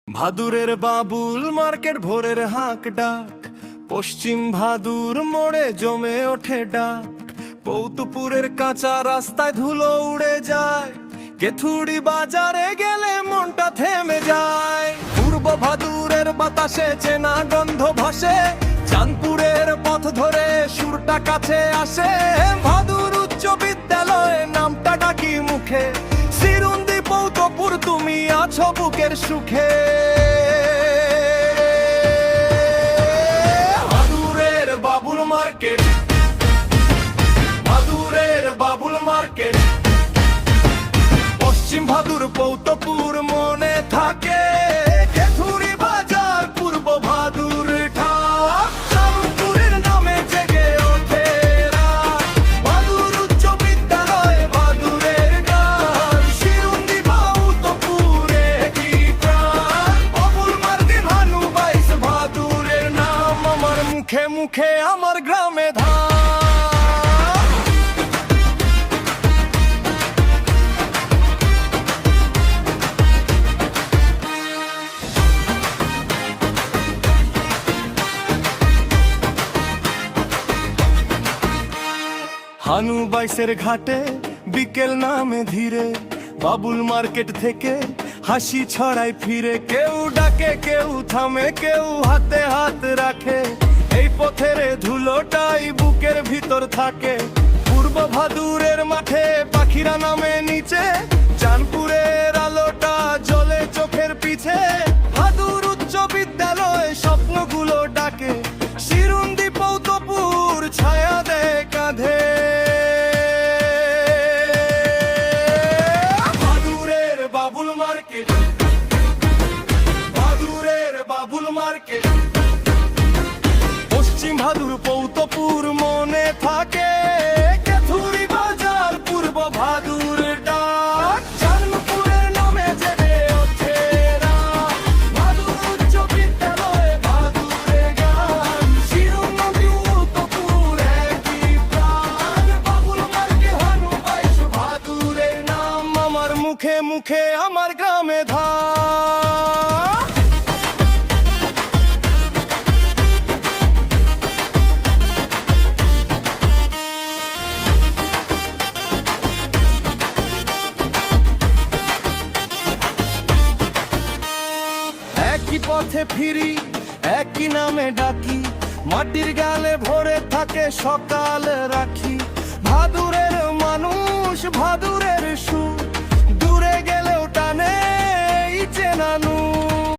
ভাদুরের Babul market ভোরের হাঁক ডাক, পশ্চিম ভাদুর মোড়ে জমে ওঠে ডাক। কৌতুপুরের কাঁচা রাস্তায় ধুলো উড়ে যায়, কেথুড়ি বাজারে গেলে মনটা থেমে যায়। পূর্ব ভাদুরের বাতাসে চেনা গন্ধ ভাসে, চাঁদপুরের পথ ধরে সুরটা কাছে আসে। ভাদুর উচ্চ বিদ্যালয়ে নামটা ডাকি মুখে, সিরুন্দি পৌতপুর তুমি আছো বুকের সুখে। ভাদুরের বাবুল মার্কেট, ভাদুরের বাবুল মার্কেট, পশ্চিম ভাদুর পৌতপুর মনে থাকে। কেথুরি বাজার পূর্ব ভাদুর ঠাক, চাঁদপুরের নামে জেগে ওঠে রাত। ভাদুর উচ্চ বিদ্যালয় ভাদুরের গান, সিরুন্দি পৌতপুরে কি প্রাণ। বাবুল মার্কেট ভানু বাইশ ভাদুরের নাম, আমার মুখে মুখে আমার গ্রামে ধান। হানু বাইশের ঘাটে বিকেল নামে ধীরে, বাবুল মার্কেট থেকে হাসি ছড়ায় ফিরে। কেউ ডাকে কেউ থামে, কেউ হাতে হাত রাখে, এই পথের ধুলোটাই বুকের ভিতর থাকে। পূর্ব ভাদুরের মাঠে পাখিরা নামে নিচে, চাঁদপুরের আলোটা জ্বলে চোখের পিছে। ভাদুর উচ্চ বিদ্যালয় স্বপ্নগুলো ডাকে, সিরুন্দি পৌতপুর ছায়া দেয় কাঁধে। ভাদুরের বাবুল মার্কেট, ভাদুরের বাবুল মার্কেট, পশ্চিম ভাদুর পৌতপুর মনে থাকে। কেথুরি বাজার পূর্ব ভাদুর ডাক, চাঁদপুরের নামে জেগে ওঠে রাত। ভাদুর উচ্চ বিদ্যালয় ভাদুরে গান, সিরুন্দি পৌতপুর একই প্রাণ। বাবুল মার্কেট হানু বাইশ ভাদুরের নাম, আমার মুখে মুখে আমার গ্রামে ধান। একই পথে ফিরি, একই নামে ডাকি, মাটির গালে ভরে থাকে সকাল রাখি। ভাদুরের মানুষ ভাদুরের সুর, দূরে গেলেও টানে এই চেনানু।